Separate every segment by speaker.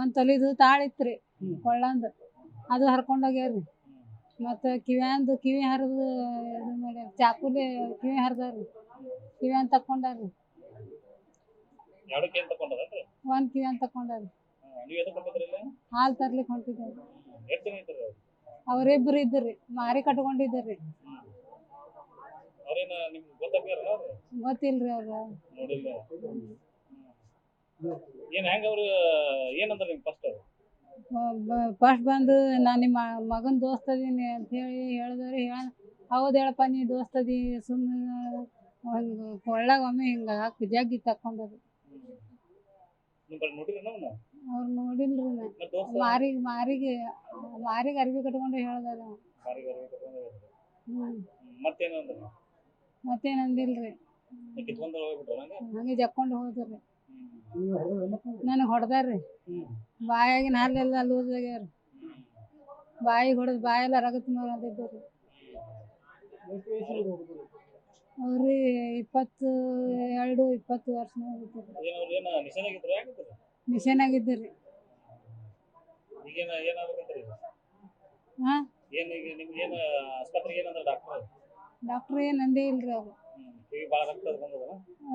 Speaker 1: ಒಂದ್ ತೊಲಿದು ತಾಳಿತ್ರಿ ಕೊಳ್ಳಂದು ಅದು ಹರ್ಕೊಂಡೋಗ್ಯಾರ್ರಿ. ಮತ್ತು ಕಿವಿ ಹರಿದು ಇದು ಮಾಡ್ಯಾರ, ಚಾಕುಲಿ ಕಿವಿ ಹರಿದಾರ್ರಿ, ಕಿವಿಯನ್ ತಕ್ಕೊಂಡಾರ್ರಿ. ಒಂದ್ ಕಿವಿಯನ್ ತಕ್ಕೊಂಡಾರ್ರಿ. ಹಾಲು ತರ್ಲಿಕ್ಕೆ ಹೊಂಟಿದ್ದಾರ್ರಿ. ಅವ್ರಿಬ್ರು ಇದ್ರಿ, ಮಾರಿ ಕಟ್ಕೊಂಡಿದ್ದಾರ್ರಿ. ಗೊತ್ತಿಲ್ರಿ ಅವ್ರ. ಫಸ್ಟ್ ಬಂದು ನಾ ನಿಮ್ಮ ಮಗನ ದೋಸ್ತ ಅದೀನಿ ಅಂತ ಹೇಳಿ ಹೇಳಿದ್ರಿ. ಹೌದು ಹೇಳಪ್ಪ, ನೀ ದೋಸ್ತ ಅದಿ, ಸುಮ್ಮನೆ ಕೊಳ್ಳಾಗ ಒಮ್ಮೆ ಹಿಂಗ ಜಗ್ಗಿ ತಕ್ಕೊಂಡ್ರಿ. ಅವ್ರು ನೋಡಿಲ್ರಿ. ಮಾರಿಗೆ ಅರ್ಬಿ ಕಟ್ಕೊಂಡು ಹೇಳ್ದಾರ. ಮತ್ತೇನಂದಿಲ್ರಿ. ಹಂಗೆ ಜಕ್ಕೊಂಡು ಹೋದ್ರಿ. ನನಗೆ ಹೊಡೆದಾರ್ರಿ. ಬಾಯಾಗಿನ ಹಾಲೆಲ್ಲ ಲೂಸ್ ಆಗ್ಯಾರ. ಬಾಯಿಗೆ ಹೊಡೆದು ಬಾಯೆಲ್ಲ ರಗತ್ ಅಂದಿದ್ದರಿ. ಅವ್ರಿ 22-20 ವರ್ಷ ನಿಶಾನಾಗಿದ್ದರಿ. ಡಾಕ್ಟರ್ ಏನ್ ಅಂದೇ ಇಲ್ರಿ. ಅವ್ರು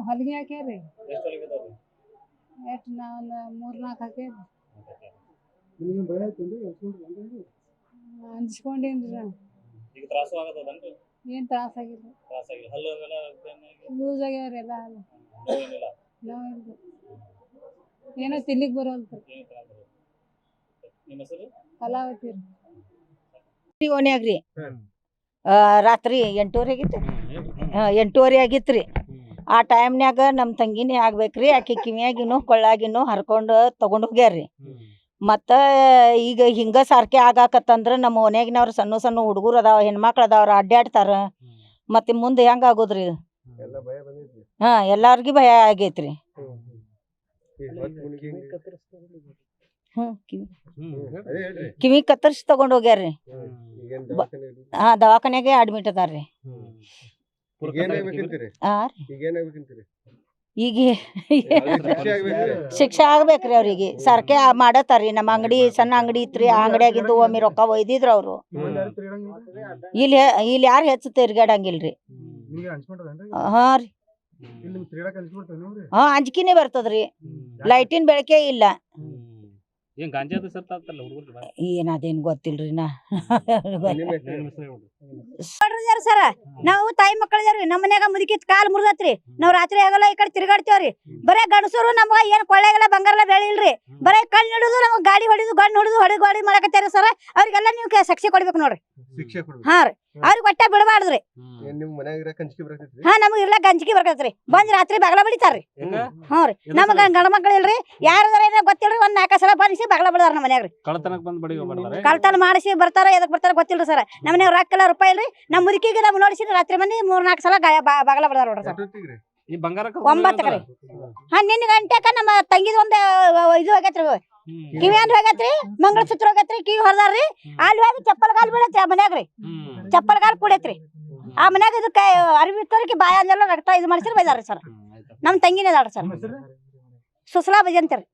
Speaker 1: ಹೊಲಿಗೆ ಹಾಕ್ಯಾರ್ರಿ. ಎಷ್ಟು ನಾವೊಂದು 3-4 ಹಾಕ್ಯಾರ್ರಿ. ಅಂಜಿಸ್ಕೊಂಡೇನ್ರಿ. ಏನ್ ತ್ರಾಸ ಆಗಿಲ್ಲ. ಲೂಸ್ ಆಗ್ಯಾವ್ರಿ ಎಲ್ಲ ಹಾಲು. ಏನೋ ತಿನ್ಲಿಕ್ ಬರೋಲ್ರಿ. ಕಲಾವತಿ ರೀ.
Speaker 2: ಓಣ್ಯಾಗ್ರಿ ರಾತ್ರಿ 8:30 ಆಗಿತ್ರಿ. ಆ ಟೈಮ್ನ್ಯಾಗ ನಮ್ಮ ತಂಗಿನೇ ಆಗ್ಬೇಕ್ರಿ. ಆಕಿ ಕಿವಿಯಾಗಿನೂ ಕೊಳ್ಳಾಗಿನೂ ಹರ್ಕೊಂಡು ತಗೊಂಡ್ ಹೋಗ್ಯಾರ್ರಿ. ಮತ್ತು ಈಗ ಹಿಂಗೆ ಸಾರ್ಕೆ ಆಗಾಕತ್ತಂದ್ರೆ ನಮ್ಮ ಓಣ್ಯಾಗಿನವ್ರು ಸಣ್ಣ ಸಣ್ಣ ಹುಡುಗರು ಅದಾವ, ಹೆಣ್ಮಕ್ಳು ಅದಾವ್ರ, ಅಡ್ಡಾಡ್ತಾರ. ಮತ್ತು ಮುಂದೆ ಹೆಂಗೆ ಆಗೋದ್ರಿ? ಎಲ್ಲಾರ್ಗಿ ಭಯ ಆಗೈತ್ರಿ. ಕಿವಿ ಕತ್ತರಿಸಿ ತಗೊಂಡ್ ಹೋಗ್ಯಾರ್ರಿ. ದವಾಖಾನ್ಯಾಗೆ ಅಡ್ಮಿಟ್ ಅದಾರ್ರಿ. ಈಗ ಶಿಕ್ಷೆ ಆಗ್ಬೇಕ್ರಿ ಅವ್ರಿಗೆ. ಸರ್ಕೆ ಮಾಡತ್ತಾರ್ರಿ. ನಮ್ಮ ಅಂಗಡಿ ಸಣ್ಣ ಅಂಗಡಿ ಇತ್ರಿ, ಆ ಅಂಗಡಿಯಾಗಿಂದು ಒಮ್ಮೆ ರೊಕ್ಕ ಒಯ್ದಿದ್ರು ಅವ್ರು. ಇಲ್ಲಿ ಯಾರು ಹೆಚ್ಚು ತಿರ್ಗಾಡಂಗಿಲ್ರಿ. ಹಾ ರೀ. ಅಂಜಿಕಿನೇ ಬರ್ತದ್ರಿ. ಲೈಟಿನ್ ಬೆಳಕೆ ಇಲ್ಲ. ಏನದೇನ್ ಗೊತ್ತಿಲ್ರಿ. ಸರ ನಾವು ತಾಯಿ ಮಕ್ಕಳಿದಾರ್ರಿ. ನಮ್ಮ ಮನ್ಯಾಗ ಮುದುಕಿತ್ ಕಾಲ್ ಮುರಿದತ್ರಿ. ನಾವ್ ರಾತ್ರಿ ಆಗಲ್ಲ ಈ ಕಡೆ ತಿರ್ಗಾಡ್ತೇವ್ರಿ. ಬರೇ ಗಂಡಸರು ನಮ್ಗ ಏನ್ ಕೊಳ್ಳೆಗೆಲ್ಲ ಬಂಗಾರ ಬೆಳೆ ಇಲ್ರಿ. ಬರೇ ಕಣ್ ಹಿಡಿದು ನಮಗ್ ಗಾಡಿ ಹೊಡಿದು ಗಣ್ ಹೊಡಿದು ಗಾಡಿ ಮಾಡಕತ್ತಾರ ಸರ. ಅವ್ರಿಗೆಲ್ಲ ನೀವು ಶಿಕ್ಷೆ ಕೊಡ್ಬೇಕು ನೋಡ್ರಿ. ಹಾ ರೀ. ಅವ್ರಿಗೆ ಒಟ್ಟ ಬಿಡಬಾರ್ದ್ರಿ. ಹಾ, ನಮಗ್ ಇರ್ಲಾಕ ಅಂಜಿಕೆ ಬರ್ತೈತ್ರಿ. ಬಂದ್ ರಾತ್ರಿ ಬಗಲ ಬಡಿತಾರ್ರಿ. ಹ್ಞೂ ರೀ. ನಮಗ ಗಂಡ ಮಕ್ಳು ಇಲ್ರಿ. ಯಾರದಾರ ಏನೋ ಗೊತ್ತಿಲ್ರಿ. 1-4 ಸಲ ಬಂದಿಸಿ ಬಗಲ ಬಿಡದಾರ ನಮ್ಮ ಮನ್ಯಾಗ್ರಿ. ಕಳ್ತನ ಮಾಡಿಸಿ ಬರ್ತಾರ, ಎದಕ್ ಬರ್ತಾರ ಗೊತ್ತಿಲ್ರಿ ಸರ್. ನಮ್ಮ ಮನ್ಯಾಗ ರೊಕ್ಕ ಎಲ್ಲ ರೂಪಾಯಿ ಇಲ್ರಿ. ನಮ್ಮ ಮುದುಕಿಗೆ ನಮ್ಗೆ ನೋಡಿಸಿ ರಾತ್ರಿ ಮಂದಿ 3-4 ಸಲ ಬಗಲ ಬಿಡದಾರ ನೋಡ್ರಿ ಸರ್. 9 ರೀ. ಹಾ, 12 ಗಂಟೆಕ ನಮ್ಮ ತಂಗಿದ ಒಂದು ಇದು ಆಗೈತ್ರಿ. ಕಿವಿ ಅಂದ್ ಹೋಗೈತ್ರಿ, ಮಂಗಳಸೂತ್ರ ಹೋಗೈತ್ರಿ, ಕಿವಿ ಹೊರದಾರ್ರಿ. ಅಲ್ಲಿ ಹೋಗಿ ಚಪ್ಪಲ್ ಕಾಲ್ ಬೀಳತ್ರಿ ಆ ಮನ್ಯಾಗ್ರಿ. ಚಪ್ಪಲ್ ಕಾಲ್ ಕೂಡೈತ್ರಿ. ಆ ಮನ್ಯಾಗ ಇದಕ್ಕೆ ಅರಿವಿ ಇತ್ತವ್ರಿಗೆ ಬಾಯ ಅಂದೆಲ್ಲ ರಕ್ತ ಇದು ಮಾಡಿಸಿರ್ ಬೈದಾರ್ರಿ ಸರ್. ನಮ್ಮ ತಂಗಿನೇ ಅದಾಳ್ರಿ ಸರ್. ಸುಸಲಾ ಬಜಿ ಅಂತಾರ್ರಿ.